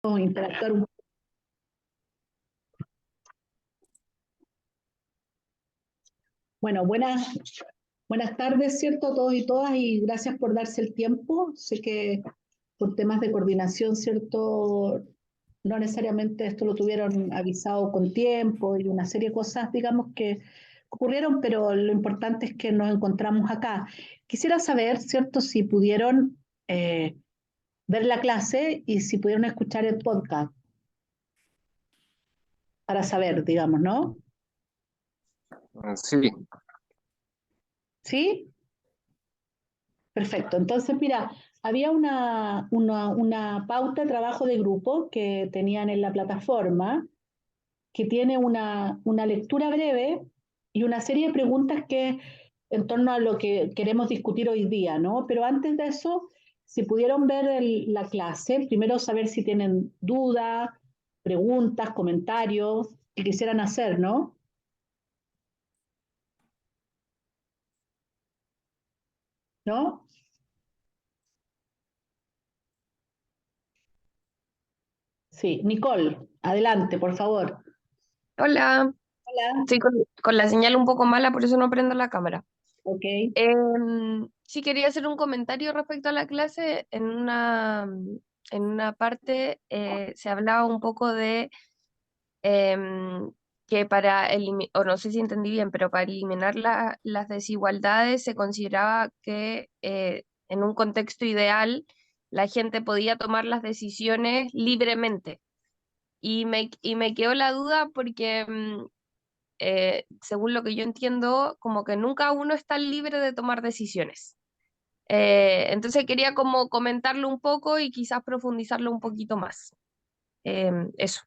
interactuar un poco. Bueno, buenas tardes, ¿cierto? A todos y todas, y gracias por darse el tiempo. Sé que por temas de coordinación, ¿cierto? No necesariamente esto lo tuvieron avisado con tiempo y una serie de cosas, digamos, que ocurrieron, pero lo importante es que nos encontramos acá. Quisiera saber, ¿cierto? Si pudieron ver la clase y si pudieron escuchar el podcast para saber, digamos, ¿no? Sí, ¿Sí? Perfecto. Entonces, mira, había una pauta de trabajo de grupo que tenían en la plataforma, que tiene una lectura breve y una serie de preguntas que en torno a lo que queremos discutir hoy día, ¿no? Pero antes de eso, si pudieron ver la clase, primero saber si tienen dudas, preguntas, comentarios que quisieran hacer, ¿no? ¿No? Sí, Nicole, adelante, por favor. hola. Hola. Estoy con la señal un poco mala, por eso no prendo la cámara. Ok. Sí quería hacer un comentario respecto a la clase. En una parte se hablaba un poco de que para eliminar, o no sé si entendí bien, pero para eliminar las desigualdades se consideraba que en un contexto ideal la gente podía tomar las decisiones libremente. Y me quedó la duda porque según lo que yo entiendo, como que nunca uno está libre de tomar decisiones. Entonces quería como comentarlo un poco y quizás profundizarlo un poquito más. Eso.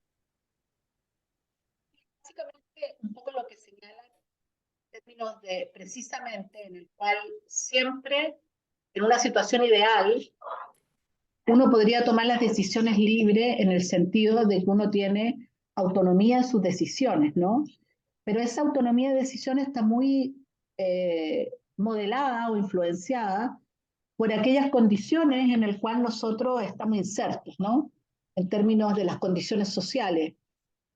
Básicamente, un poco lo que señala en términos de precisamente en el cual siempre, en una situación ideal, uno podría tomar las decisiones libres en el sentido de que uno tiene autonomía en sus decisiones, ¿no? Pero esa autonomía de decisiones está muy modelada o influenciada por aquellas condiciones en las cuales nosotros estamos insertos, ¿no? En términos de las condiciones sociales,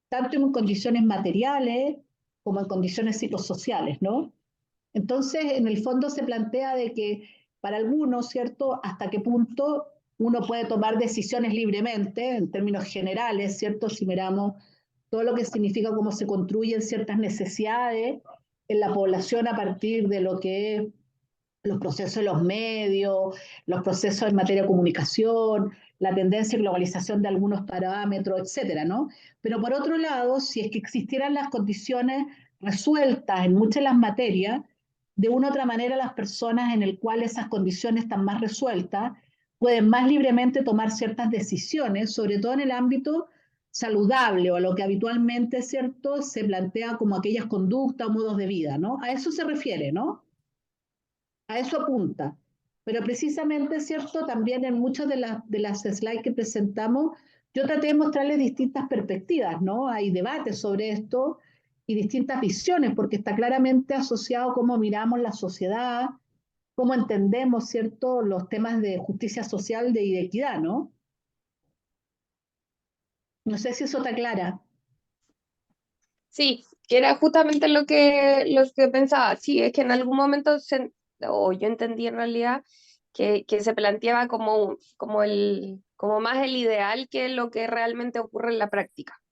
tanto en condiciones materiales como en condiciones psicosociales, ¿no? Entonces, en el fondo se plantea de que para algunos, ¿cierto?, hasta qué punto uno puede tomar decisiones libremente, en términos generales, ¿cierto?, si miramos todo lo que significa cómo se construyen ciertas necesidades en la población a partir de lo que es los procesos de los medios, los procesos en materia de comunicación, la tendencia y globalización de algunos parámetros, etcétera, ¿no? Pero por otro lado, si es que existieran las condiciones resueltas en muchas de las materias, de una u otra manera las personas en el cual esas condiciones están más resueltas pueden más libremente tomar ciertas decisiones, sobre todo en el ámbito saludable o a lo que habitualmente, ¿cierto?, se plantea como aquellas conductas o modos de vida, ¿no? A eso se refiere, ¿no? A eso apunta. Pero precisamente, ¿cierto? También en muchas de las slides que presentamos, yo traté de mostrarles distintas perspectivas, ¿no? Hay debates sobre esto y distintas visiones, porque está claramente asociado a cómo miramos la sociedad, cómo entendemos, ¿cierto?, los temas de justicia social y de equidad, ¿no? No sé si eso está clara. Sí, que era justamente lo que pensaba. Sí, es que en algún momento, o yo entendí en realidad, que se planteaba como más el ideal que lo que realmente ocurre en la práctica,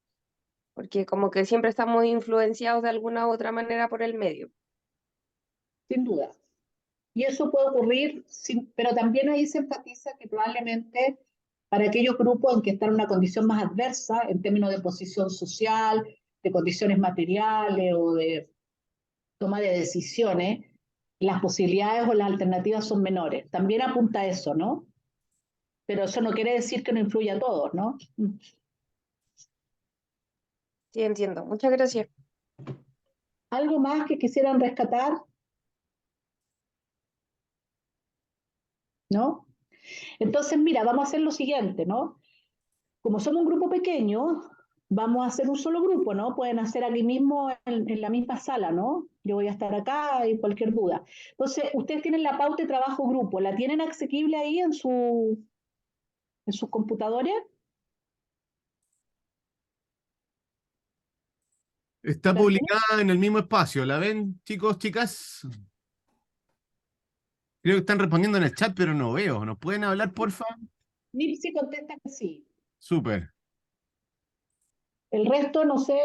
porque como que siempre estamos influenciados de alguna u otra manera por el medio. Sin duda. Y eso puede ocurrir, pero también ahí se enfatiza que probablemente para aquellos grupos en que están en una condición más adversa, en términos de posición social, de condiciones materiales o de toma de decisiones, las posibilidades o las alternativas son menores. También apunta a eso, ¿no? Pero eso no quiere decir que no influya a todos, ¿no? Sí, entiendo. Muchas gracias. ¿Algo más que quisieran rescatar? ¿No? Entonces, mira, vamos a hacer lo siguiente, ¿no? Como somos un grupo pequeño, vamos a hacer un solo grupo, ¿no? Pueden hacer aquí mismo en la misma sala, ¿no? Yo voy a estar acá y cualquier duda. Entonces, ustedes tienen la pauta de trabajo grupo, ¿la tienen asequible ahí en sus computadores? Está publicada en el mismo espacio. ¿La ven, chicos, chicas? Creo que están respondiendo en el chat, pero no veo. ¿Nos pueden hablar, porfa? Nipsey contesta que sí. Súper. El resto no sé,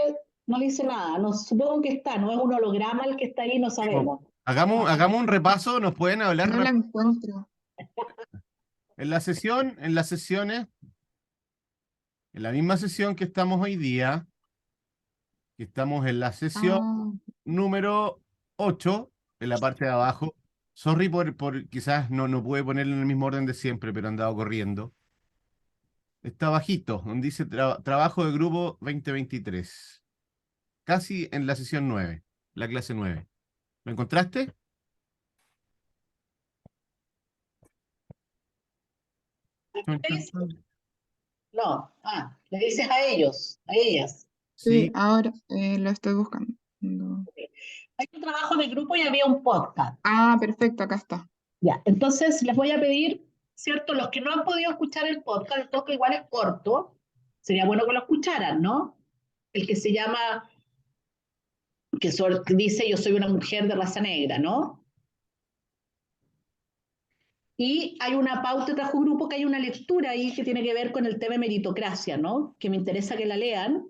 no dice nada. No, supongo que está, no es un holograma el que está ahí, no sabemos. Hagamos un repaso. ¿Nos pueden hablar No la encuentro. en la sesión, en las sesiones, en la misma sesión que estamos hoy día, que estamos en la sesión Ah, número 8, en la parte de abajo? Sorry por quizás no pude ponerlo en el mismo orden de siempre, pero he andado corriendo. Está bajito, donde dice trabajo de grupo 2023. Casi en la sesión 9, la clase 9. ¿Lo encontraste? Chon, chon, chon. No, le dices a ellos, a ellas. sí, Sí, ahora lo estoy buscando. Hay un trabajo de grupo y había un podcast. Ah, perfecto, acá está. Ya, entonces les voy a pedir, ¿cierto? Los que no han podido escuchar el podcast igual es corto, sería bueno que lo escucharan, ¿no? El que se llama, que dice yo soy una mujer de raza negra, ¿no? Y hay una pauta de trabajo grupo, que hay una lectura ahí que tiene que ver con el tema de meritocracia, ¿no? Que me interesa que la lean.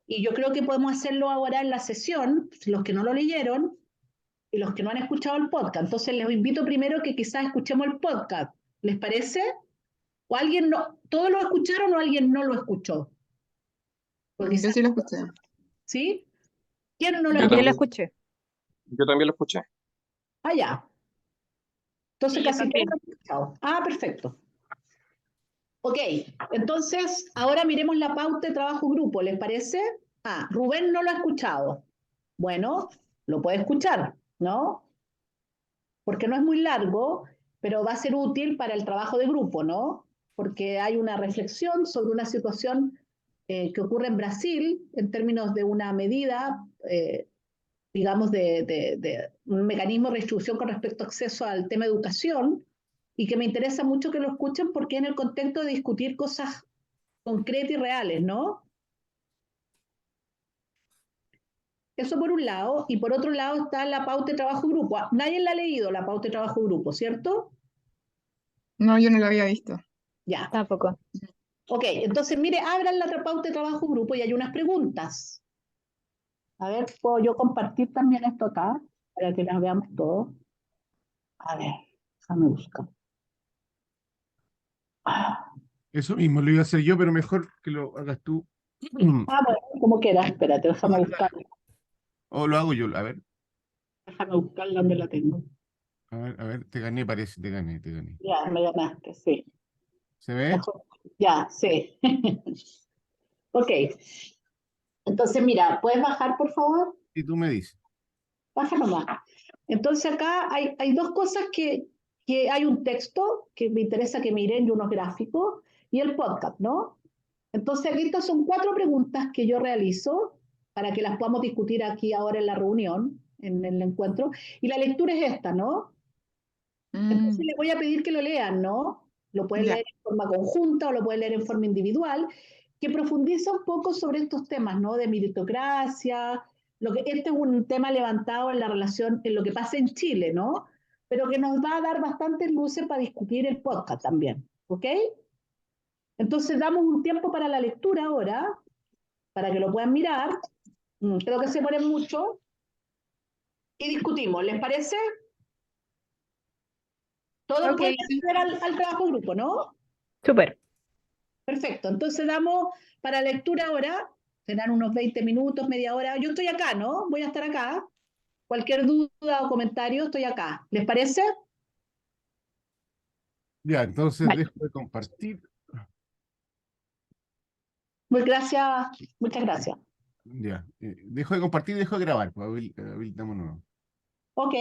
Y yo creo que podemos hacerlo ahora en la sesión, los que no lo leyeron y los que no han escuchado el podcast. Entonces les invito primero que quizás escuchemos el podcast. ¿Les parece? ¿O alguien no? ¿Todos lo escucharon o alguien no lo escuchó? Porque Yo quizás, sí lo escuché. ¿sí? ¿Quién no lo Yo escuchó? Yo lo también, escuché. yo también lo escuché. Ah, ya. Entonces Sí, yo casi todos también. lo han escuchado. Ah, perfecto. Ok, entonces ahora miremos la pauta de trabajo grupo, ¿les parece? Rubén no lo ha escuchado. Bueno, lo puede escuchar, ¿no? Porque no es muy largo, pero va a ser útil para el trabajo de grupo, ¿no? Porque hay una reflexión sobre una situación que ocurre en Brasil en términos de una medida, digamos, de un mecanismo de redistribución con respecto a acceso al tema de educación, y que me interesa mucho que lo escuchen porque es en el contexto de discutir cosas concretas y reales, ¿no? Eso por un lado, y por otro lado está la pauta de trabajo grupo. Nadie la ha leído, la pauta de trabajo grupo, ¿cierto? No, yo no lo había visto. Ya. Tampoco. Ok, entonces mire, abran la pauta de trabajo grupo y hay unas preguntas. A ver, ¿puedo yo compartir también esto acá? Para que las veamos todos. A ver, déjame buscar. eso mismo lo iba a hacer yo, pero mejor que lo hagas tú. Bueno, como quieras, espérate, déjame buscar. O lo hago yo, a ver. Déjame buscar dónde la tengo. A ver, te gané, parece, te gané. Ya, me ganaste, sí. ¿Se ve? Mejor. Ya, sí. Ok, entonces mira, ¿puedes bajar, por favor? Y tú me dices. Baja nomás. Entonces acá hay dos cosas que hay un texto que me interesa que miren y unos gráficos y el podcast, ¿no? Entonces aquí estas son 4 preguntas que yo realizo para que las podamos discutir aquí ahora en la reunión, en el encuentro. Y la lectura es esta, ¿no? Entonces Mm, les voy a pedir que lo lean, ¿no? Lo pueden ya. leer en forma conjunta o lo pueden leer en forma individual, que profundiza un poco sobre estos temas, ¿no? De meritocracia. Este es un tema levantado en la relación, en lo que pasa en Chile, ¿no? Pero que nos va a dar bastantes luces para discutir el podcast también, ¿ok? Entonces damos un tiempo para la lectura ahora, para que lo puedan mirar. Creo que se muere mucho. Y discutimos, ¿les parece? Todos Ok, pueden acceder al trabajo grupo, ¿no? súper. Perfecto, entonces damos para lectura ahora, serán unos 20 minutos, media hora. Yo estoy acá, ¿no? Voy a estar acá. Cualquier duda o comentario, estoy acá. ¿Les parece? Ya, entonces Vale. dejo de compartir. Muchas gracias. Ya, dejo de compartir y dejo de grabar. Pues, habilitamos. Ok,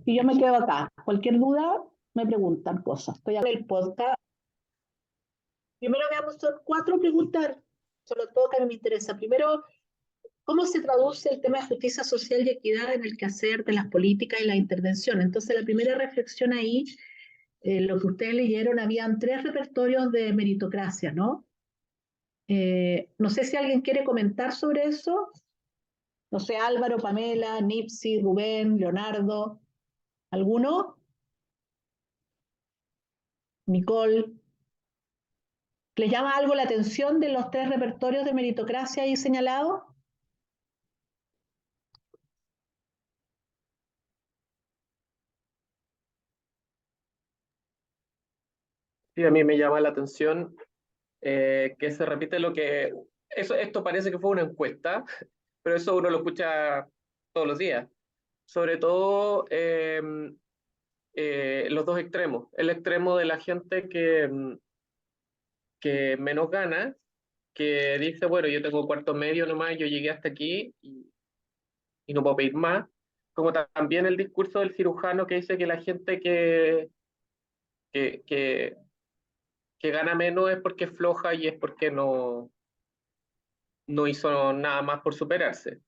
y yo me quedo acá. Cualquier duda, me preguntan cosas. Estoy acá en el podcast. Primero veamos, son 4 preguntas, sobre todo que a mí me interesa. Primero, ¿cómo se traduce el tema de justicia social y equidad en el quehacer de las políticas y la intervención? Entonces, la primera reflexión ahí, lo que ustedes leyeron, habían 3 repertorios de meritocracia, ¿no? No sé si alguien quiere comentar sobre eso. No sé, Álvaro, Pamela, Nipsi, Rubén, Leonardo. ¿Alguno? Nicole. ¿Les llama algo la atención de los 3 repertorios de meritocracia ahí señalados? Sí, a mí me llama la atención que se repite esto parece que fue una encuesta, pero eso uno lo escucha todos los días. Sobre todo los dos extremos. El extremo de la gente que menos gana, que dice, bueno, yo tengo cuarto medio nomás, yo llegué hasta aquí y no puedo pedir más. Como también el discurso del cirujano que dice que la gente que, que, que gana menos es porque es floja y es porque no hizo nada más por superarse.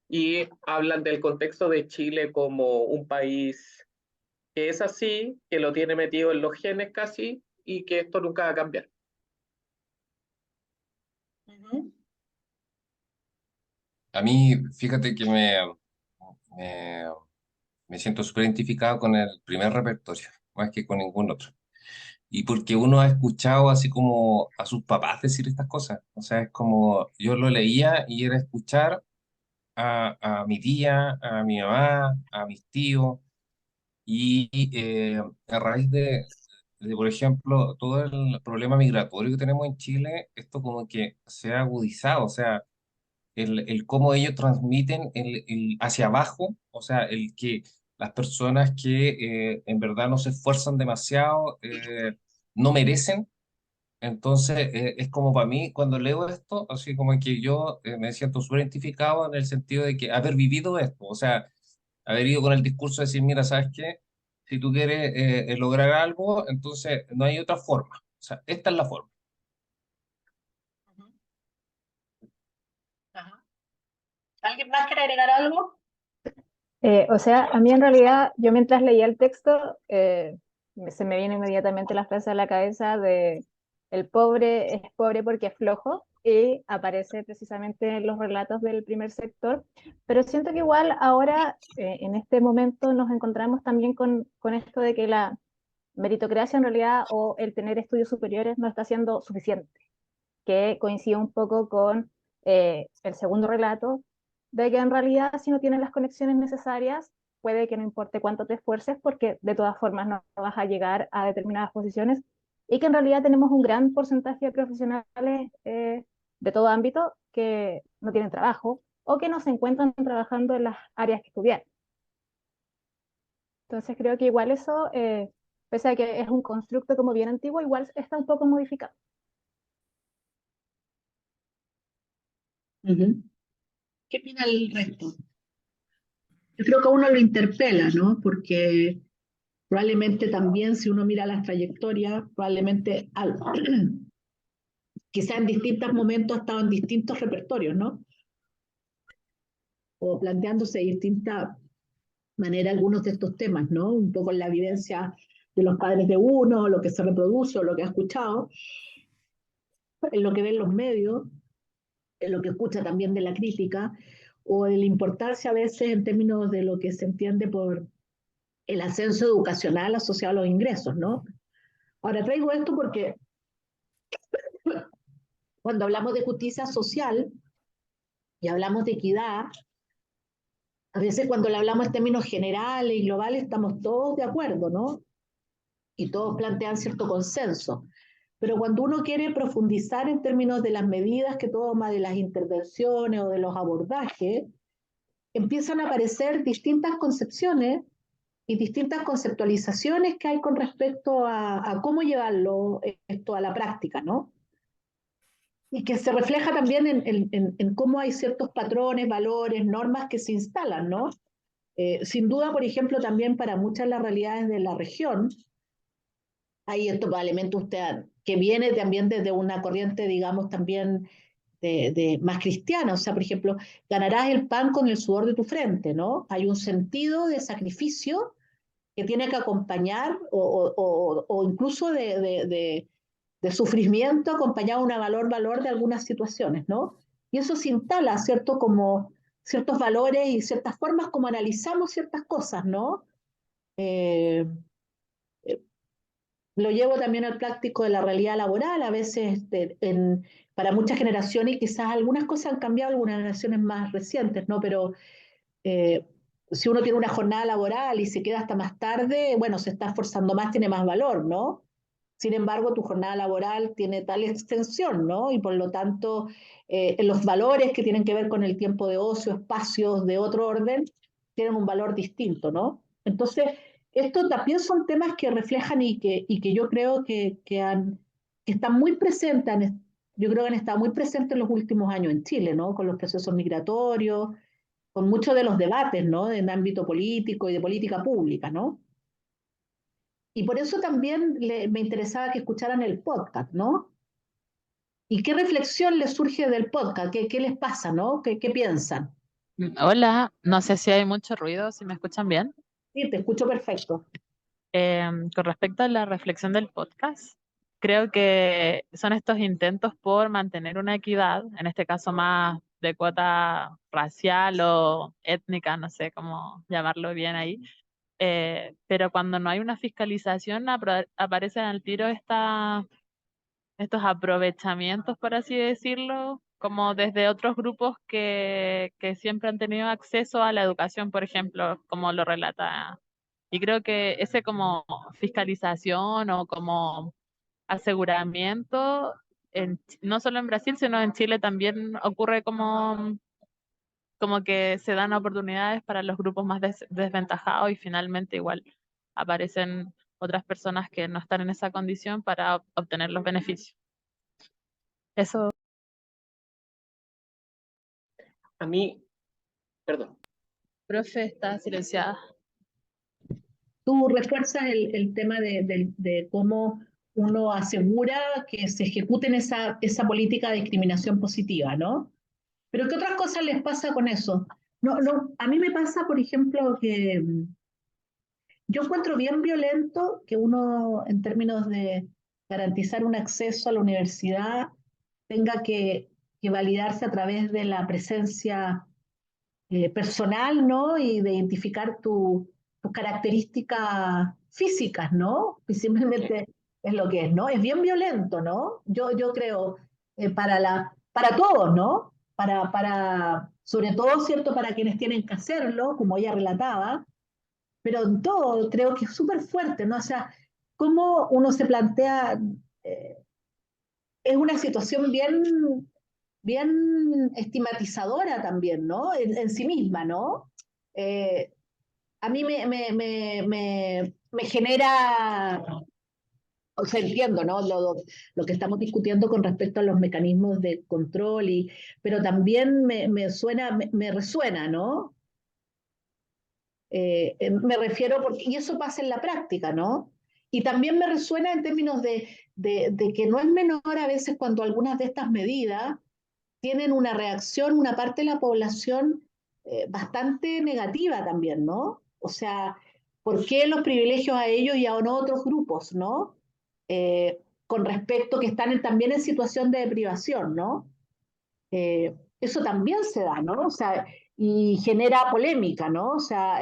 Y hablan del contexto de Chile como un país que es así, que lo tiene metido en los genes casi, y que esto nunca va a cambiar. A mí, fíjate que me, me siento súper identificado con el primer repertorio, más que con ningún otro. Y porque uno ha escuchado así como a sus papás decir estas cosas. O sea, es como yo lo leía y era escuchar a mi tía, a mi mamá, a mis tíos. Y a raíz por ejemplo, todo el problema migratorio que tenemos en Chile, esto como que se ha agudizado. O sea, el cómo ellos transmiten hacia abajo, o sea, el que las personas que en verdad no se esfuerzan demasiado no merecen. Entonces, es como para mí, cuando leo esto, así como que yo me siento súper identificado en el sentido de que haber vivido esto, o sea, haber ido con el discurso de decir, mira, ¿sabes qué? Si tú quieres lograr algo, entonces no hay otra forma. O sea, esta es la forma. Ajá. ¿Alguien más quiere agregar algo? O sea, a mí en realidad, yo mientras leía el texto, se me viene inmediatamente la frase a la cabeza de el pobre es pobre porque es flojo, y aparece precisamente en los relatos del primer sector, pero siento que igual ahora, en este momento, nos encontramos también con esto de que la meritocracia en realidad o el tener estudios superiores no está siendo suficiente, que coincide un poco con el segundo relato, de que en realidad si no tienes las conexiones necesarias, puede que no importe cuánto te esfuerces, porque de todas formas no vas a llegar a determinadas posiciones, y que en realidad tenemos un gran porcentaje de profesionales de todo ámbito que no tienen trabajo o que no se encuentran trabajando en las áreas que estudiaron. Entonces creo que igual eso, pese a que es un constructo como bien antiguo, igual está un poco modificado. ¿Qué opina el resto? Yo creo que a uno lo interpela, ¿no? Porque probablemente también, si uno mira las trayectorias, probablemente quizá en distintos momentos ha estado en distintos repertorios, ¿no? O planteándose de distinta manera algunos de estos temas, ¿no? Un poco en la vivencia de los padres de uno, lo que se reproduce o lo que ha escuchado, en lo que ven los medios, en lo que escucha también de la crítica, o de la importancia a veces en términos de lo que se entiende por el ascenso educacional asociado a los ingresos, ¿no? Ahora traigo esto porque cuando hablamos de justicia social y hablamos de equidad, a veces cuando le hablamos en términos generales y globales estamos todos de acuerdo, ¿no? Y todos plantean cierto consenso. Pero cuando uno quiere profundizar en términos de las medidas que toma, de las intervenciones o de los abordajes, empiezan a aparecer distintas concepciones y distintas conceptualizaciones que hay con respecto a cómo llevarlo esto a la práctica, ¿no? Y que se refleja también en cómo hay ciertos patrones, valores, normas que se instalan, ¿no? Sin duda, por ejemplo, también para muchas de las realidades de la región, hay estos elementos usted, que viene también desde una corriente, digamos, también más cristiana. O sea, por ejemplo, ganarás el pan con el sudor de tu frente, ¿no? Hay un sentido de sacrificio que tiene que acompañar o incluso de sufrimiento acompañado de un valor de algunas situaciones, ¿no? Y eso se instala, ¿cierto? Como ciertos valores y ciertas formas como analizamos ciertas cosas, ¿no? Eh, lo llevo también al práctico de la realidad laboral, a veces para muchas generaciones, y quizás algunas cosas han cambiado, algunas generaciones más recientes, ¿no? Pero si uno tiene una jornada laboral y se queda hasta más tarde, bueno, se está esforzando más, tiene más valor, ¿no? Sin embargo, tu jornada laboral tiene tal extensión, ¿no? Y por lo tanto, los valores que tienen que ver con el tiempo de ocio, espacios de otro orden, tienen un valor distinto, ¿no? Entonces, esto también son temas que reflejan y que yo creo que están muy presentes, yo creo que han estado muy presentes en los últimos años en Chile, ¿no? Con los procesos migratorios, con muchos de los debates, ¿no? En ámbito político y de política pública, ¿no? Y por eso también me interesaba que escucharan el podcast, ¿no? ¿Y qué reflexión les surge del podcast? ¿Qué les pasa, ¿no? ¿Qué piensan? Hola, no sé si hay mucho ruido, si me escuchan bien. Sí, te escucho perfecto. Con respecto a la reflexión del podcast, creo que son estos intentos por mantener una equidad, en este caso más de cuota racial o étnica, no sé cómo llamarlo bien ahí, pero cuando no hay una fiscalización aparecen al tiro estos aprovechamientos, por así decirlo, como desde otros grupos que siempre han tenido acceso a la educación, por ejemplo, como lo relata. Y creo que ese como fiscalización o como aseguramiento, no solo en Brasil, sino en Chile también ocurre como que se dan oportunidades para los grupos más desventajados y finalmente igual aparecen otras personas que no están en esa condición para obtener los beneficios. Eso. A mí, perdón. Profe, está silenciada. Tú refuerzas el tema de cómo uno asegura que se ejecuten esa política de discriminación positiva, ¿no? Pero ¿qué otras cosas les pasa con eso? No, a mí me pasa, por ejemplo, que yo encuentro bien violento que uno, en términos de garantizar un acceso a la universidad, tenga que validarse a través de la presencia personal, ¿no? Y de identificar tus características físicas, ¿no? Y simplemente es lo que es, ¿no? Es bien violento, ¿no? Yo creo, para todos, ¿no? Sobre todo, ¿cierto? Para quienes tienen que hacerlo, como ella relataba, pero en todo creo que es súper fuerte, ¿no? O sea, cómo uno se plantea, eh, es una situación bien estigmatizadora también, ¿no? En sí misma, ¿no? Eh, a mí me genera, o sea, entiendo, ¿no? Lo que estamos discutiendo con respecto a los mecanismos de control, pero también me resuena, ¿no? Me refiero, y eso pasa en la práctica, ¿no? Y también me resuena en términos de que no es menor a veces cuando algunas de estas medidas tienen una reacción, una parte de la población bastante negativa también, ¿no? O sea, ¿por qué los privilegios a ellos y a no otros grupos, ¿no? Con respecto que están también en situación de privación, ¿no? Eso también se da, ¿no? O sea, y genera polémica, ¿no? O sea,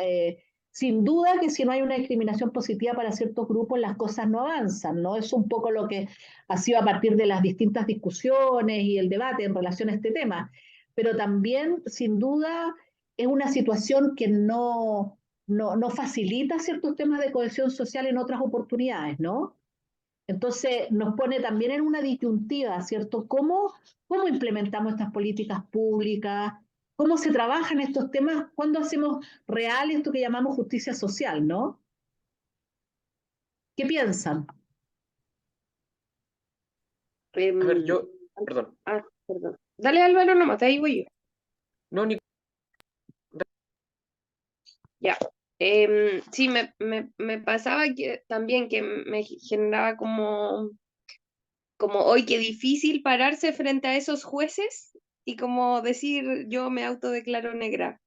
sin duda que si no hay una discriminación positiva para ciertos grupos, las cosas no avanzan, ¿no? Es un poco lo que ha sido a partir de las distintas discusiones y el debate en relación a este tema. Pero también, sin duda, es una situación que no facilita ciertos temas de cohesión social en otras oportunidades, ¿no? Entonces nos pone también en una disyuntiva, ¿cierto? ¿Cómo implementamos estas políticas públicas? ¿Cómo se trabajan estos temas? ¿Cuándo hacemos real esto que llamamos justicia social, ¿no? ¿Qué piensan? A ver, yo, perdón. Perdón. Dale, Álvaro, nomás, te digo yo. No, ni Ya. Sí, me pasaba que también que me generaba como hoy qué difícil pararse frente a esos jueces y como decir yo me autodeclaro negra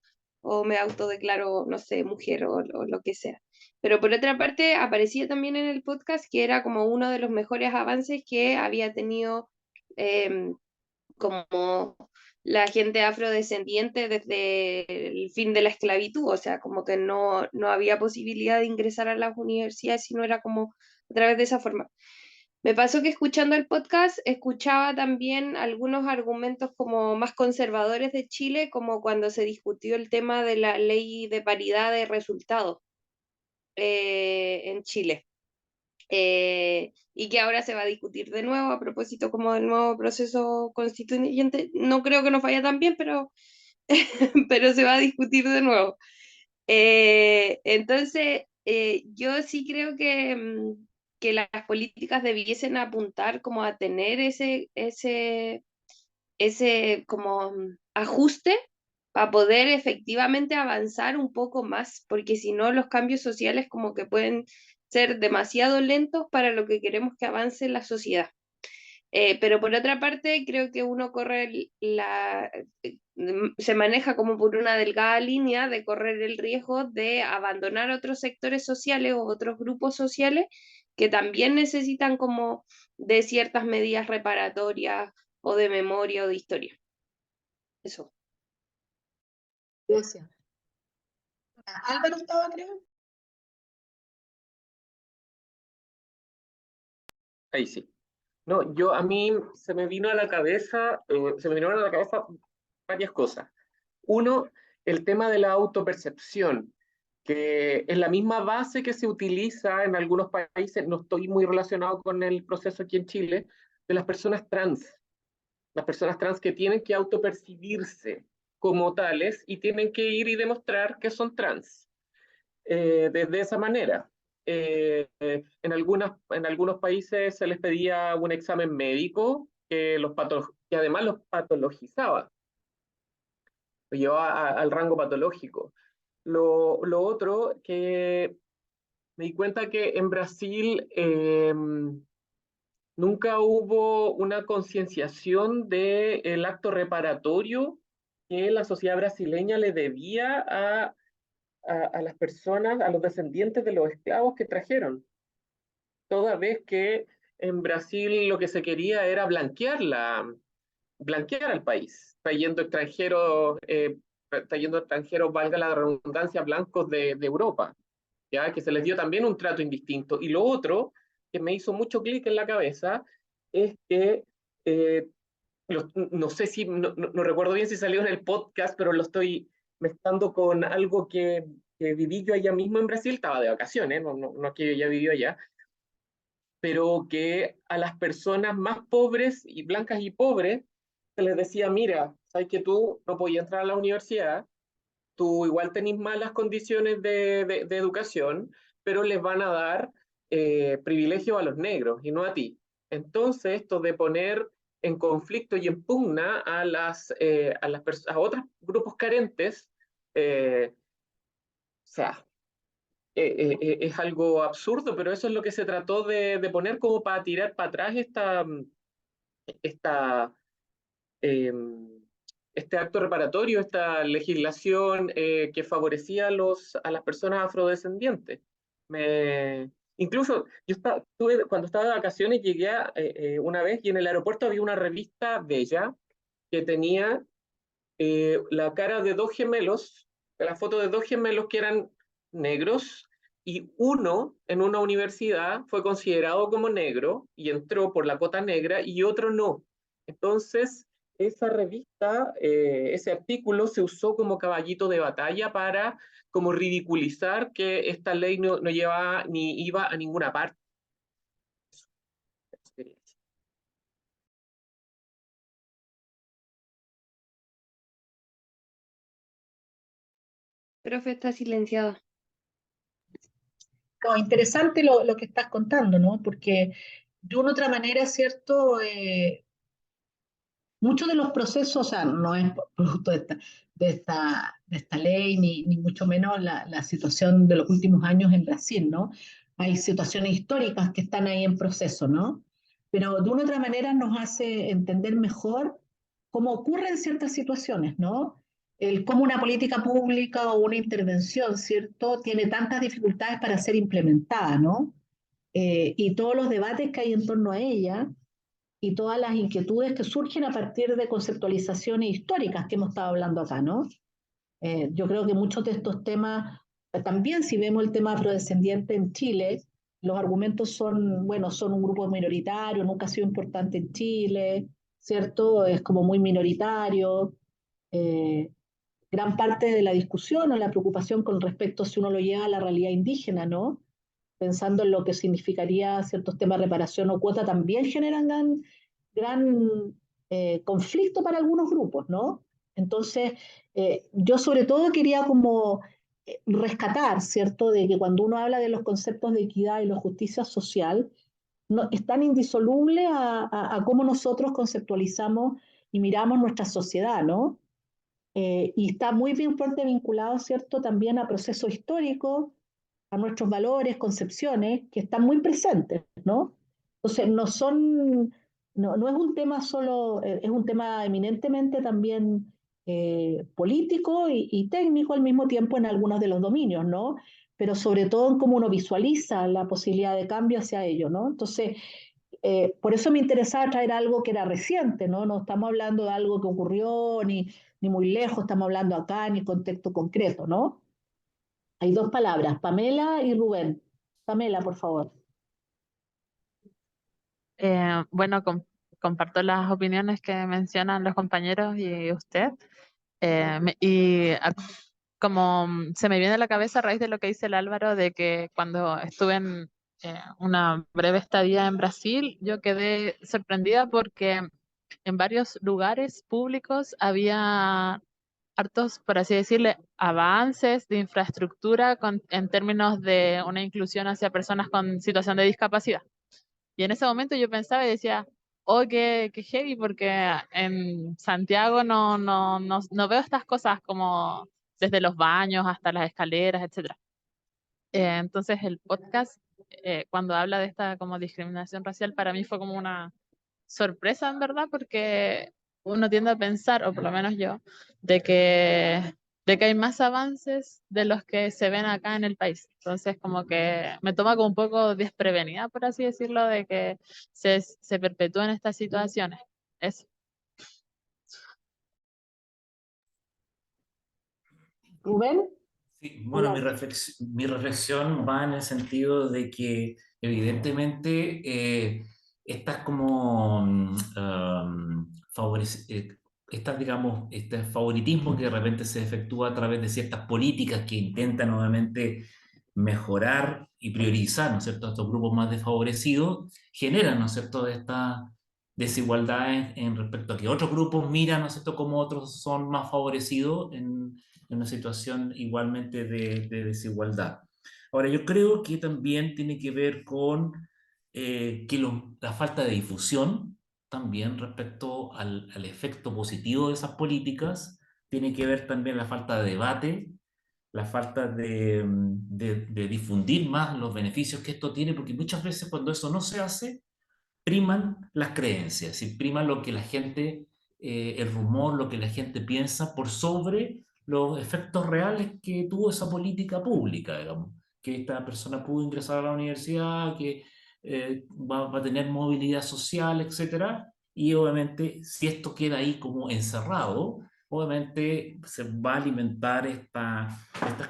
o me autodeclaro, no sé, mujer o lo que sea. Pero por otra parte, aparecía también en el podcast que era como uno de los mejores avances que había tenido como la gente afrodescendiente desde el fin de la esclavitud, o sea, como que no había posibilidad de ingresar a las universidades si no era como a través de esa forma. Me pasó que escuchando el podcast escuchaba también algunos argumentos como más conservadores de Chile, como cuando se discutió el tema de la ley de paridad de resultados en Chile. Y que ahora se va a discutir de nuevo a propósito como del nuevo proceso constituyente. No creo que nos vaya tan bien, pero, pero se va a discutir de nuevo. Entonces, yo sí creo que las políticas debiesen apuntar como a tener ese como ajuste para poder efectivamente avanzar un poco más, porque si no los cambios sociales como que pueden ser demasiado lentos para lo que queremos que avance la sociedad. Pero por otra parte, creo que uno se maneja como por una delgada línea de correr el riesgo de abandonar otros sectores sociales o otros grupos sociales que también necesitan como de ciertas medidas reparatorias o de memoria o de historia. Eso. Gracias. Álvaro estaba, creo. Ahí sí. No, a mí se me vinieron a la cabeza varias cosas. Uno, el tema de la autopercepción, que es la misma base que se utiliza en algunos países, no estoy muy relacionado con el proceso aquí en Chile, de las personas trans. Las personas trans que tienen que autopercibirse como tales y tienen que ir y demostrar que son trans. De esa manera. En algunos países se les pedía un examen médico que además los patologizaba, lo llevaba al rango patológico. Lo otro que me di cuenta que en Brasil nunca hubo una concienciación del acto reparatorio que la sociedad brasileña le debía a las personas, a los descendientes de los esclavos que trajeron. Toda vez que en Brasil lo que se quería era blanquear al país, trayendo extranjeros, valga la redundancia, blancos de Europa, ¿ya? Que se les dio también un trato indistinto. Y lo otro que me hizo mucho clic en la cabeza es que no sé si, no recuerdo bien si salió en el podcast, pero lo estoy mezclando con algo que viví yo allá mismo en Brasil, estaba de vacaciones, no que yo ya viví allá, pero que a las personas más pobres y blancas y pobres se les decía, mira, sabes que tú no podías entrar a la universidad, tú igual tenés malas condiciones de educación, pero les van a dar privilegios a los negros y no a ti. Entonces, esto de poner en conflicto y en pugna a otros grupos carentes, o sea, es algo absurdo, pero eso es lo que se trató de poner como para tirar para atrás esta, eh, este acto reparatorio, esta legislación que favorecía a las personas afrodescendientes. Incluso cuando estaba de vacaciones llegué una vez y en el aeropuerto había una revista bella que tenía la cara de dos gemelos, la foto de dos gemelos que eran negros, y uno en una universidad fue considerado como negro y entró por la cota negra y otro no. Entonces, esa revista, ese artículo se usó como caballito de batalla para como ridiculizar que esta ley no llevaba ni iba a ninguna parte. Profe, está silenciado. No, interesante lo que estás contando, ¿no? Porque de una u otra manera, ¿cierto? Muchos de los procesos, o sea, no es producto de esta ley, ni mucho menos la situación de los últimos años en Brasil, ¿no? Hay situaciones históricas que están ahí en proceso, ¿no? Pero de una u otra manera nos hace entender mejor cómo ocurren ciertas situaciones, ¿no? el cómo una política pública o una intervención, ¿cierto?, tiene tantas dificultades para ser implementada, ¿no? Y todos los debates que hay en torno a ella y todas las inquietudes que surgen a partir de conceptualizaciones históricas que hemos estado hablando acá, ¿no? Yo creo que muchos de estos temas, también si vemos el tema afrodescendiente en Chile, los argumentos son, bueno, son un grupo minoritario, nunca ha sido importante en Chile, ¿cierto? Es como muy minoritario. Eh, Gran parte de la discusión o la preocupación con respecto si uno lo lleva a la realidad indígena, ¿no? Pensando en lo que significaría ciertos temas de reparación o cuota, también generan gran conflicto para algunos grupos, ¿no? Entonces, yo sobre todo quería como rescatar, ¿cierto?, de que cuando uno habla de los conceptos de equidad y la justicia social, no, es tan indisoluble a cómo nosotros conceptualizamos y miramos nuestra sociedad, ¿no? Y está muy bien fuerte vinculado, ¿cierto?, también a procesos históricos, a nuestros valores, concepciones, que están muy presentes, ¿no? Entonces, no es un tema solo, es un tema eminentemente también político y técnico al mismo tiempo en algunos de los dominios, ¿no? Pero sobre todo en cómo uno visualiza la posibilidad de cambio hacia ello, ¿no? Entonces, por eso me interesaba traer algo que era reciente, ¿no? No estamos hablando de algo que ocurrió ni muy lejos, estamos hablando acá en el contexto concreto, ¿no? Hay dos palabras, Pamela y Rubén. Pamela, por favor. Bueno, comparto las opiniones que mencionan los compañeros y usted. Como se me viene a la cabeza a raíz de lo que dice el Álvaro, de que cuando estuve en una breve estadía en Brasil, yo quedé sorprendida porque en varios lugares públicos había hartos, por así decirle, avances de infraestructura en términos de una inclusión hacia personas con situación de discapacidad. Y en ese momento yo pensaba y decía, oh, qué heavy, porque en Santiago no veo estas cosas como desde los baños hasta las escaleras, etcétera. Entonces el podcast, cuando habla de esta como discriminación racial, para mí fue como una sorpresa, en verdad, porque uno tiende a pensar, o por lo menos yo, de que hay más avances de los que se ven acá en el país. Entonces, como que me toma como un poco desprevenida, por así decirlo, de que se perpetúen estas situaciones. Eso. Rubén, Sí, bueno, adelante. mi reflexión va en el sentido de que evidentemente estas como estas, digamos, este favoritismo que de repente se efectúa a través de ciertas políticas que intentan obviamente mejorar y priorizar, ¿no es cierto?, a estos grupos más desfavorecidos, generan, ¿no es cierto?, estas desigualdades en respecto a que otros grupos miran, ¿no es cierto?, como otros son más favorecidos en una situación igualmente de desigualdad. Ahora, yo creo que también tiene que ver con la falta de difusión también respecto al efecto positivo de esas políticas, tiene que ver también la falta de debate, la falta de difundir más los beneficios que esto tiene, porque muchas veces cuando eso no se hace, priman las creencias, y priman lo que la gente, el rumor, lo que la gente piensa por sobre los efectos reales que tuvo esa política pública, digamos, que esta persona pudo ingresar a la universidad, que va a tener movilidad social, etcétera, y obviamente si esto queda ahí como encerrado, obviamente se va a alimentar estas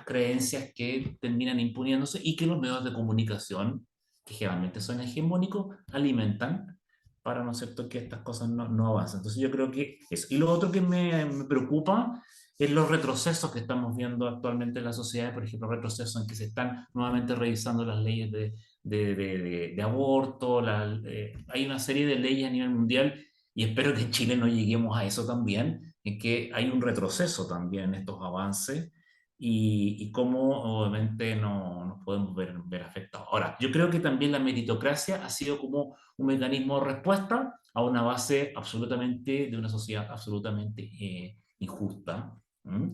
creencias que terminan imponiéndose y que los medios de comunicación que generalmente son hegemónicos, alimentan para, ¿no es cierto?, que estas cosas no avancen. Entonces yo creo que eso. Y lo otro que me preocupa es los retrocesos que estamos viendo actualmente en la sociedad, por ejemplo, retrocesos en que se están nuevamente revisando las leyes de aborto, hay una serie de leyes a nivel mundial y espero que en Chile no lleguemos a eso también, en que hay un retroceso también en estos avances y cómo obviamente no nos podemos ver afectados. Ahora, yo creo que también la meritocracia ha sido como un mecanismo de respuesta a una base absolutamente, de una sociedad absolutamente injusta. ¿Mm?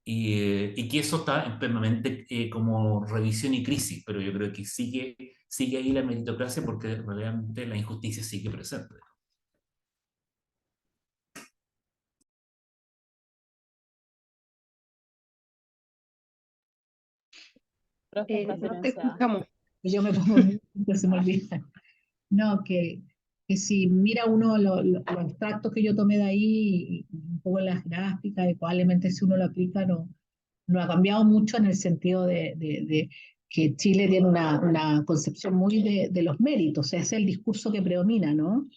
Y que eso está en permanente como revisión y crisis, pero yo creo que sigue ahí la meritocracia porque realmente la injusticia sigue presente. Profe, está No te silenciada. escuchamos. Yo me pongo, se me olvida. No, que si mira uno los extractos que yo tomé de ahí, y un poco las gráficas, y probablemente si uno lo aplica no ha cambiado mucho en el sentido de que Chile tiene una concepción muy de los méritos, o sea, ese es el discurso que predomina, ¿no?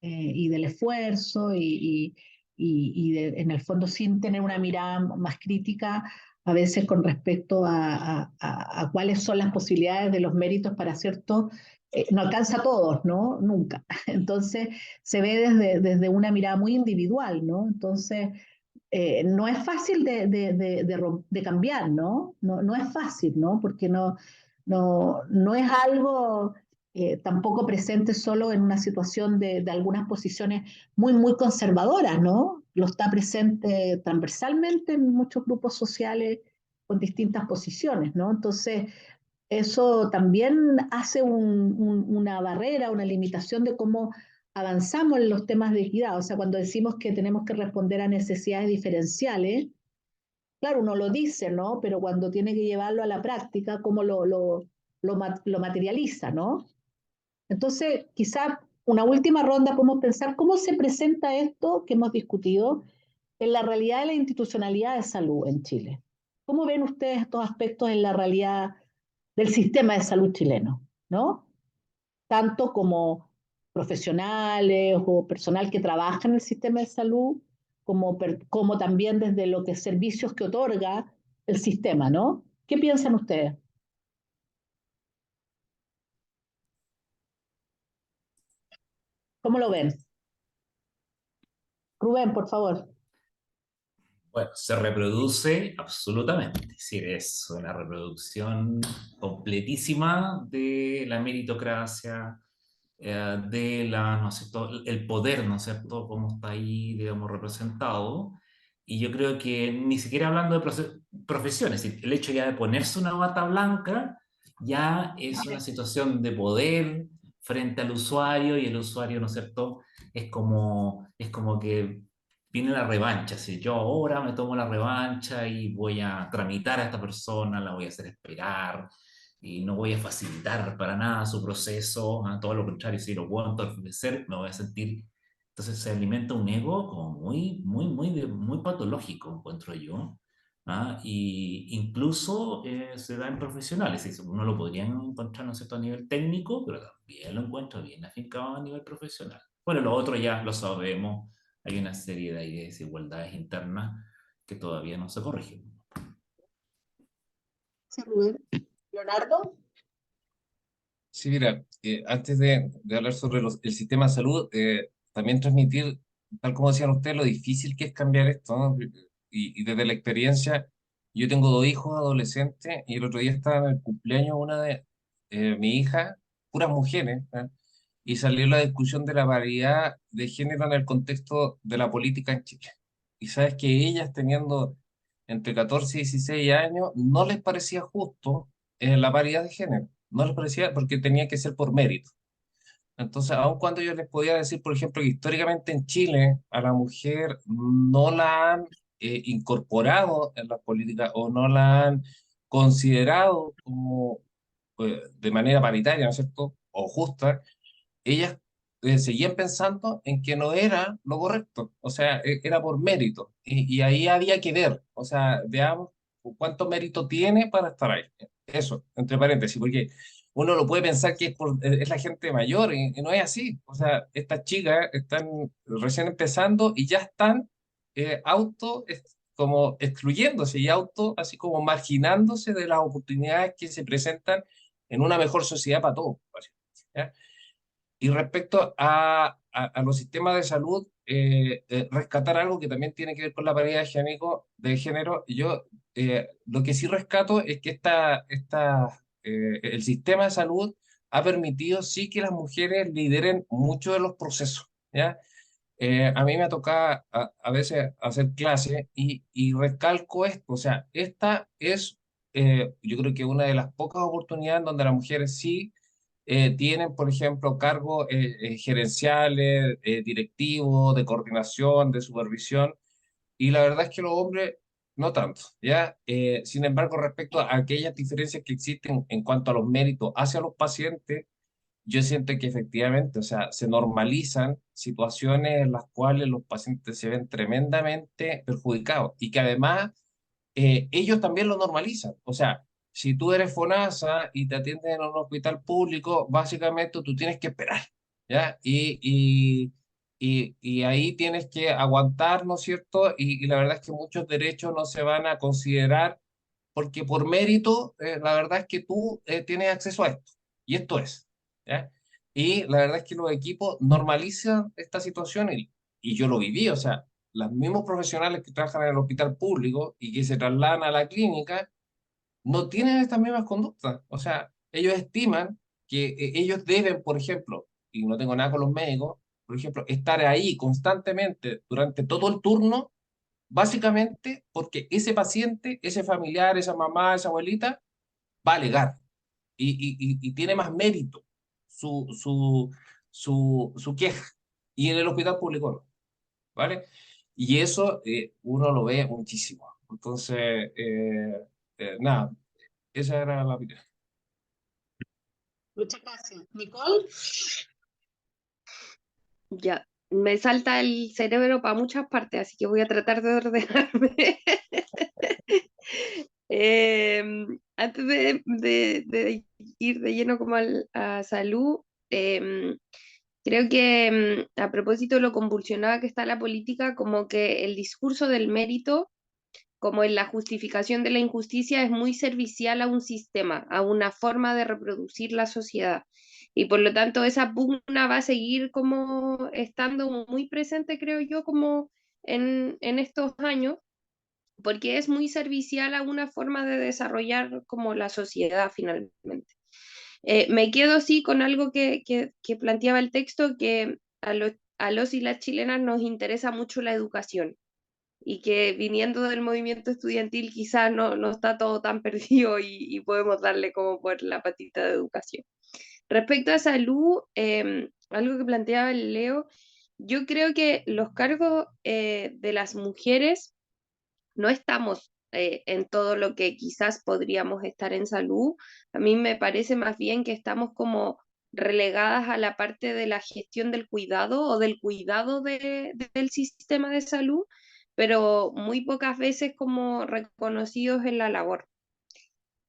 Y del esfuerzo en el fondo sin tener una mirada más crítica a veces con respecto a cuáles son las posibilidades de los méritos para cierto, no alcanza a todos, ¿no? Nunca. Entonces se ve desde una mirada muy individual, ¿no? Entonces no es fácil de cambiar, ¿no? No es fácil, ¿no? Porque no es algo tampoco presente solo en una situación de algunas posiciones muy conservadoras, ¿no? Lo está presente transversalmente en muchos grupos sociales con distintas posiciones, ¿no? Entonces, eso también hace una barrera, una limitación de cómo avanzamos en los temas de equidad. O sea, cuando decimos que tenemos que responder a necesidades diferenciales, claro, uno lo dice, ¿no? Pero cuando tiene que llevarlo a la práctica, ¿cómo lo materializa, ¿no? Entonces, quizá una última ronda podemos pensar cómo se presenta esto que hemos discutido en la realidad de la institucionalidad de salud en Chile. ¿Cómo ven ustedes estos aspectos en la realidad del sistema de salud chileno, ¿no? Tanto como profesionales o personal que trabaja en el sistema de salud, como también desde lo que servicios que otorga el sistema, ¿no? ¿Qué piensan ustedes? ¿Cómo lo ven? Rubén, por favor. Bueno, se reproduce absolutamente, es decir, es una reproducción completísima de la meritocracia, ¿no es cierto?, el poder, ¿no es cierto?, cómo está ahí, digamos, representado. Y yo creo que ni siquiera hablando de profesiones, es decir, el hecho ya de ponerse una bata blanca ya es una situación de poder frente al usuario, y el usuario, ¿no es cierto?, es como que viene la revancha. Si yo ahora me tomo la revancha y voy a tramitar a esta persona, la voy a hacer esperar y no voy a facilitar para nada su proceso, a todo lo contrario, si lo puedo entorpecer, me voy a sentir. Entonces se alimenta un ego como muy patológico, encuentro yo. ¿Ah? Y incluso se da en profesionales, y uno lo podría encontrar, ¿no es cierto?, a nivel técnico, pero también lo encuentro bien afincado a nivel profesional. Bueno, lo otro ya lo sabemos, hay una serie de desigualdades internas que todavía no se corrigen. Sí, Rubén. Leonardo. Sí, mira, antes de hablar sobre el sistema de salud, también transmitir, tal como decían ustedes, lo difícil que es cambiar esto, ¿no? Y desde la experiencia, yo tengo dos hijos adolescentes y el otro día estaba en el cumpleaños una de mi hija, puras mujeres, ¿eh? Y salió la discusión de la paridad de género en el contexto de la política en Chile. Y sabes que ellas teniendo entre 14 y 16 años, no les parecía justo la paridad de género. No les parecía porque tenía que ser por mérito. Entonces, aun cuando yo les podía decir, por ejemplo, que históricamente en Chile a la mujer no la han incorporado en las políticas o no la han considerado como de manera paritaria, ¿no es cierto? O justa, ellas seguían pensando en que no era lo correcto, o sea, era por mérito, y ahí había que ver, o sea, veamos cuánto mérito tiene para estar ahí. Eso, entre paréntesis, porque uno lo puede pensar que es la gente mayor, y no es así, o sea, estas chicas están recién empezando y ya están como excluyéndose y así como marginándose de las oportunidades que se presentan en una mejor sociedad para todos, ¿ya? Y respecto a los sistemas de salud, rescatar algo que también tiene que ver con la paridad de género, yo lo que sí rescato es que el sistema de salud ha permitido sí que las mujeres lideren mucho de los procesos, ¿ya? A mí me toca a veces hacer clase y recalco esto, o sea, esta es, yo creo que una de las pocas oportunidades donde las mujeres sí tienen, por ejemplo, cargos gerenciales, directivos, de coordinación, de supervisión, y la verdad es que los hombres no tanto, ¿ya? Sin embargo, respecto a aquellas diferencias que existen en cuanto a los méritos hacia los pacientes, yo siento que efectivamente, o sea, se normalizan situaciones en las cuales los pacientes se ven tremendamente perjudicados y que además ellos también lo normalizan. O sea, si tú eres FONASA y te atienden en un hospital público, básicamente tú tienes que esperar, ¿ya? Y ahí tienes que aguantar, ¿no es cierto? Y la verdad es que muchos derechos no se van a considerar porque por mérito, la verdad es que tú tienes acceso a esto. Y esto es, ¿ya? Y la verdad es que los equipos normalizan esta situación y yo lo viví, o sea, los mismos profesionales que trabajan en el hospital público y que se trasladan a la clínica no tienen estas mismas conductas. O sea, ellos estiman que ellos deben, por ejemplo, y no tengo nada con los médicos, por ejemplo, estar ahí constantemente durante todo el turno, básicamente porque ese paciente, ese familiar, esa mamá, esa abuelita, va a alegar y tiene más mérito su queja. Y en el hospital público no, ¿vale? Y eso uno lo ve muchísimo. Entonces, nada, esa era la opinión. Muchas gracias. Nicole. Ya, me salta el cerebro para muchas partes, así que voy a tratar de ordenarme. Antes de ir de lleno como a salud, creo que a propósito de lo convulsionada que está la política, como que el discurso del mérito, como en la justificación de la injusticia, es muy servicial a un sistema, a una forma de reproducir la sociedad. Y por lo tanto esa pugna va a seguir como estando muy presente, creo yo, como en estos años, porque es muy servicial a una forma de desarrollar como la sociedad finalmente. Me quedo sí con algo que planteaba el texto, que a los y las chilenas nos interesa mucho la educación y que viniendo del movimiento estudiantil quizás no está todo tan perdido y podemos darle como por la patita de educación. Respecto a salud, algo que planteaba el Leo, yo creo que los cargos de las mujeres no estamos en todo lo que quizás podríamos estar en salud. A mí me parece más bien que estamos como relegadas a la parte de la gestión del cuidado o del cuidado del sistema de salud, pero muy pocas veces como reconocidos en la labor.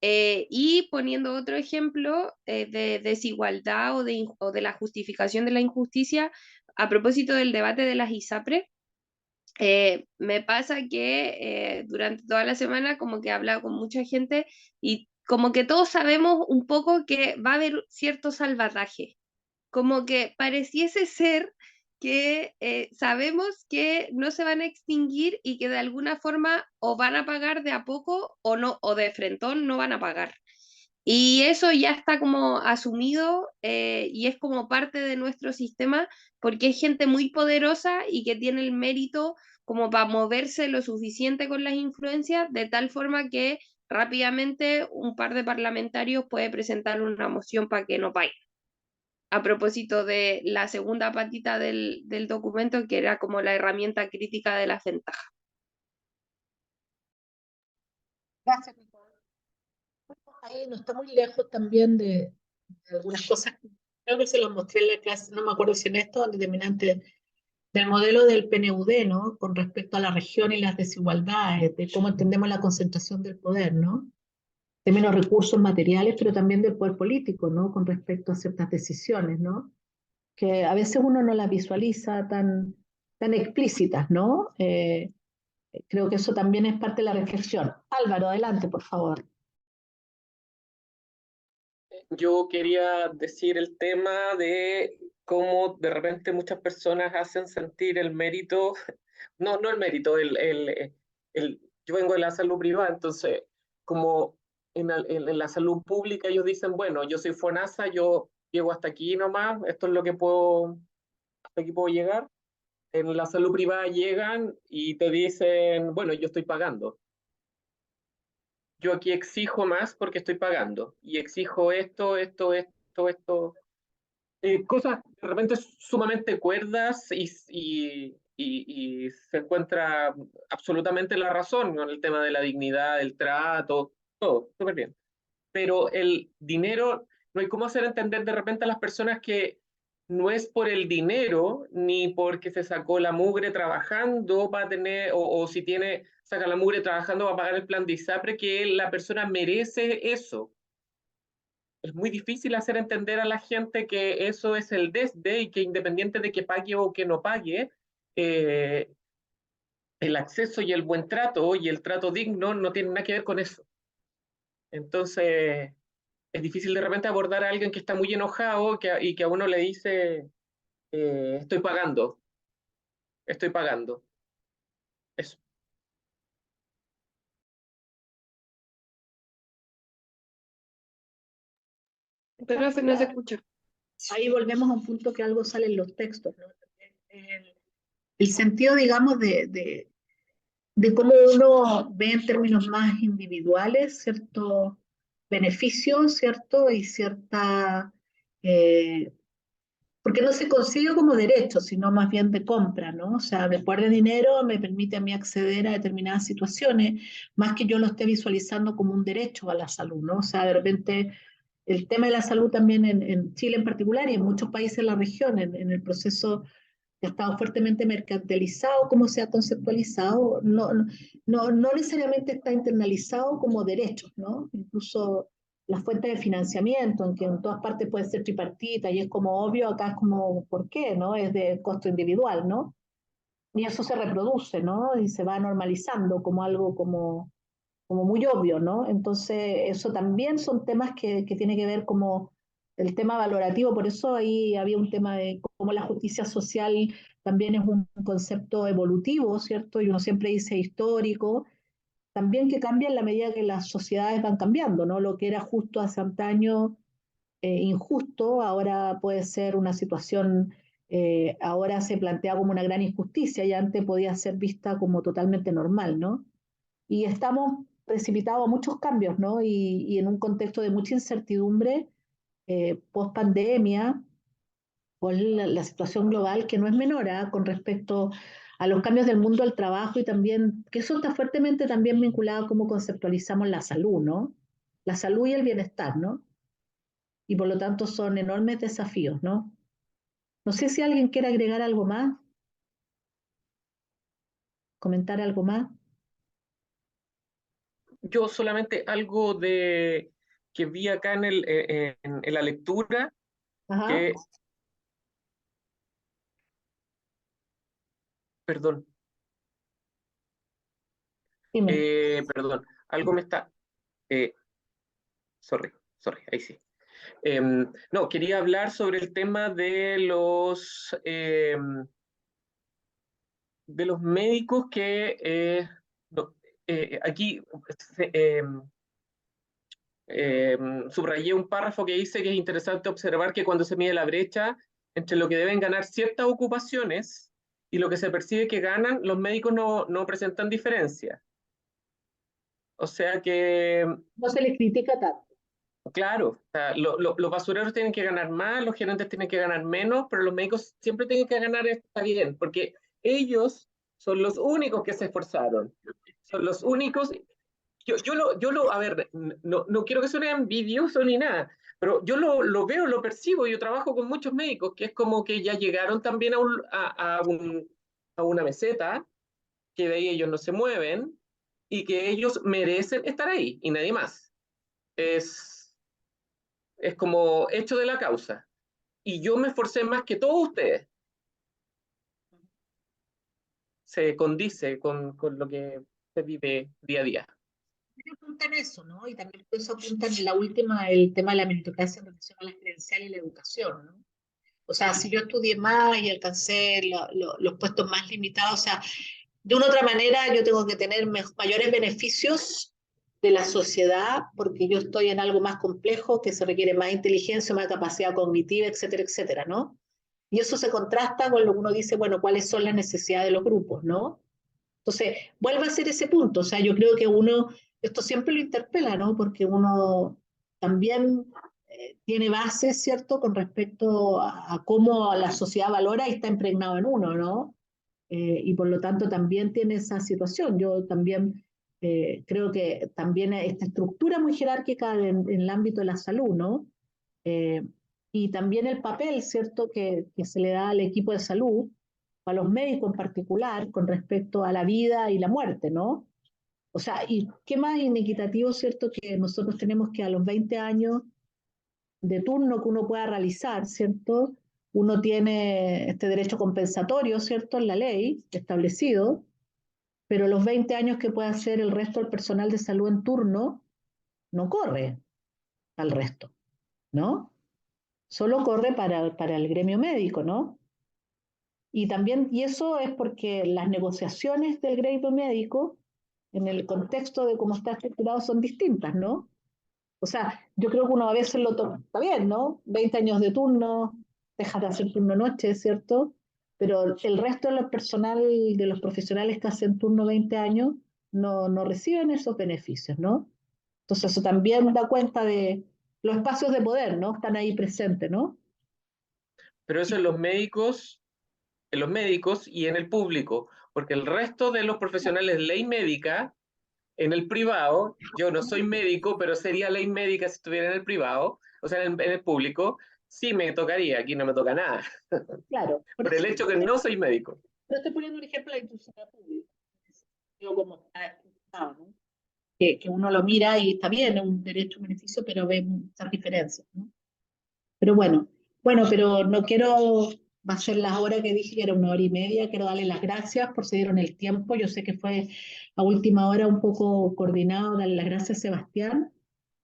Y poniendo otro ejemplo de desigualdad o de la justificación de la injusticia, a propósito del debate de las ISAPRES, me pasa que durante toda la semana como que he hablado con mucha gente y como que todos sabemos un poco que va a haber cierto salvataje, como que pareciese ser que sabemos que no se van a extinguir y que de alguna forma o van a pagar de a poco o no, o de frentón no van a pagar. Y eso ya está como asumido y es como parte de nuestro sistema porque es gente muy poderosa y que tiene el mérito como para moverse lo suficiente con las influencias de tal forma que rápidamente un par de parlamentarios puede presentar una moción para que no paguen. A propósito de la segunda patita del documento, que era como la herramienta crítica de las ventajas. Gracias, Nicole. Ahí no está muy lejos también de algunas cosas. Creo que se los mostré en la clase, no me acuerdo si en esto, determinante del modelo del PNUD, ¿no? Con respecto a la región y las desigualdades, de cómo entendemos la concentración del poder, ¿no? De menos recursos materiales, pero también del poder político, ¿no? Con respecto a ciertas decisiones, ¿no? Que a veces uno no las visualiza tan explícitas, ¿no? Creo que eso también es parte de la reflexión. Álvaro, adelante, por favor. Yo quería decir el tema de cómo de repente muchas personas hacen sentir el mérito, no el mérito, yo vengo de la salud privada, entonces como en la salud pública ellos dicen, bueno, yo soy FONASA, yo llego hasta aquí nomás, esto es lo que puedo, hasta aquí puedo llegar. En la salud privada llegan y te dicen, bueno, yo estoy pagando. Yo aquí exijo más porque estoy pagando y exijo esto, cosas de repente sumamente cuerdas y y se encuentra absolutamente la razón con el tema de la dignidad, del trato, todo, súper bien. Pero el dinero, no hay cómo hacer entender de repente a las personas que no es por el dinero, ni porque se sacó la mugre trabajando para tener, o si tiene, saca la mugre trabajando para pagar el plan de ISAPRE, que la persona merece eso. Es muy difícil hacer entender a la gente que eso es el desde y que independiente de que pague o que no pague, eh, el acceso y el buen trato y el trato digno no tienen nada que ver con eso. Entonces, es difícil de repente abordar a alguien que está muy enojado y que a uno le dice, estoy pagando, estoy pagando. Eso. Pero si no se escucha. Ahí volvemos a un punto que algo sale en los textos, ¿no? El sentido, digamos, de cómo uno ve en términos más individuales ciertos beneficios, ¿cierto? Y cierta... porque no se consigue como derecho, sino más bien de compra, ¿no? O sea, después de dinero me permite a mí acceder a determinadas situaciones, más que yo lo esté visualizando como un derecho a la salud, ¿no? O sea, de repente el tema de la salud también en Chile en particular y en muchos países de la región, en el proceso que ha estado fuertemente mercantilizado, como se ha conceptualizado, no necesariamente está internalizado como derechos, ¿no? Incluso las fuentes de financiamiento, en que en todas partes puede ser tripartita y es como obvio, acá es como, ¿por qué? ¿No? Es de costo individual, ¿no? Y eso se reproduce, ¿no? Y se va normalizando como algo como muy obvio, ¿no? Entonces, eso también son temas que tiene que ver como el tema valorativo, por eso ahí había un tema de cómo la justicia social también es un concepto evolutivo, ¿cierto? Y uno siempre dice histórico, también que cambia en la medida que las sociedades van cambiando, ¿no? Lo que era justo hace antaño, injusto, ahora puede ser una situación, ahora se plantea como una gran injusticia y antes podía ser vista como totalmente normal, ¿no? Y estamos precipitados a muchos cambios, ¿no? Y en un contexto de mucha incertidumbre, post pandemia, por la situación global que no es menor, ¿eh? Con respecto a los cambios del mundo al trabajo y también, que eso está fuertemente también vinculado a cómo conceptualizamos la salud, ¿no? La salud y el bienestar, ¿no? Y por lo tanto son enormes desafíos, ¿no? No sé si alguien quiere agregar algo más, comentar algo más. Yo solamente algo de que vi acá en la lectura, Ajá, que, perdón, dime. perdón, algo me está, eh, sorry, ahí sí. No, quería hablar sobre el tema de los médicos que no, aquí subrayé un párrafo que dice que es interesante observar que cuando se mide la brecha entre lo que deben ganar ciertas ocupaciones y lo que se percibe que ganan, los médicos no presentan diferencia. O sea que, No se les critica tanto. claro, o sea, los basureros tienen que ganar más, los gerentes tienen que ganar menos, pero los médicos siempre tienen que ganar, está bien, porque ellos son los únicos que se esforzaron, son los únicos. A ver, no quiero que suene envidioso ni nada, pero yo lo veo, lo percibo, yo trabajo con muchos médicos que es como que ya llegaron también a una meseta, que de ahí ellos no se mueven y que ellos merecen estar ahí y nadie más. Es como hecho de la causa. Y yo me esforcé más que todos ustedes. Se condice con lo que se vive día a día. Apuntan eso, ¿no? Y también por eso apuntan en la última el tema de la meritocracia en relación a las credenciales y la educación, ¿no? O sea, si yo estudié más y alcancé los puestos más limitados, o sea, de una u otra manera yo tengo que tener mayores beneficios de la sociedad porque yo estoy en algo más complejo que se requiere más inteligencia, más capacidad cognitiva, etcétera, etcétera, ¿no? Y eso se contrasta con lo que uno dice, bueno, cuáles son las necesidades de los grupos, ¿no? Entonces, vuelve a ser ese punto, o sea, yo creo que uno, esto siempre lo interpela, ¿no? Porque uno también tiene bases, ¿cierto?, con respecto a cómo la sociedad valora y está impregnado en uno, ¿no? y por lo tanto también tiene esa situación. Yo también creo que también esta estructura muy jerárquica en el ámbito de la salud, ¿no? Y también el papel, ¿cierto?, que se le da al equipo de salud, a los médicos en particular, con respecto a la vida y la muerte, ¿no? O sea, y qué más inequitativo, ¿cierto?, que nosotros tenemos que a los 20 años de turno que uno pueda realizar, ¿cierto? Uno tiene este derecho compensatorio, ¿cierto?, en la ley establecido, pero los 20 años que puede hacer el resto del personal de salud en turno no corre al resto, ¿no? Solo corre para el gremio médico, ¿no? Y también, y eso es porque las negociaciones del gremio médico, en el contexto de cómo está estructurado, son distintas, ¿no? O sea, yo creo que uno a veces lo toma, está bien, ¿no? 20 años de turno, dejas de hacer turno noche, ¿cierto? Pero el resto de los personal, de los profesionales que hacen turno 20 años, no reciben esos beneficios, ¿no? Entonces eso también da cuenta de los espacios de poder, ¿no? Están ahí presentes, ¿no? Pero eso en los médicos y en el público, porque el resto de los profesionales de ley médica, en el privado, yo no soy médico, pero sería ley médica si estuviera en el privado, o sea, en el público, sí me tocaría, aquí no me toca nada, Claro. por el hecho que no soy médico. Pero estoy poniendo un ejemplo de la institucionalidad pública. Digo, como está estructurado, ¿no? Que uno lo mira y está bien, es un derecho, un beneficio, pero ve muchas diferencias, ¿no? Pero bueno, pero no quiero, va a ser la hora que dije, que era 1 hora y media, quiero darle las gracias por se dieron el tiempo, yo sé que fue a última hora un poco coordinado, darle las gracias a Sebastián,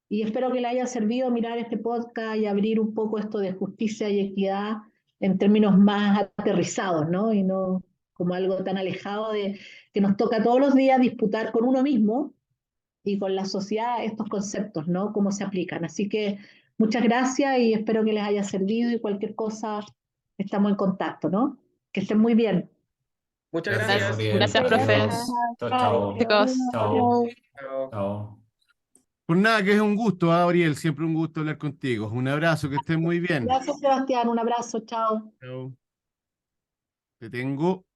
y espero que le haya servido mirar este podcast y abrir un poco esto de justicia y equidad en términos más aterrizados, ¿no? Y no como algo tan alejado de que nos toca todos los días disputar con uno mismo y con la sociedad estos conceptos, ¿no? Cómo se aplican. Así que muchas gracias y espero que les haya servido y cualquier cosa estamos en contacto, ¿no? Que estén muy bien. Muchas Gracias, gracias. Gabriel. Gracias, Adiós. profe. Chao, chao. Chicos. Chao. Chao. Chao. Pues nada, que es un gusto, Gabriel, siempre un gusto hablar contigo. Un abrazo, que estés muy bien. Gracias, Sebastián. Un abrazo. Chao. Chao. Te tengo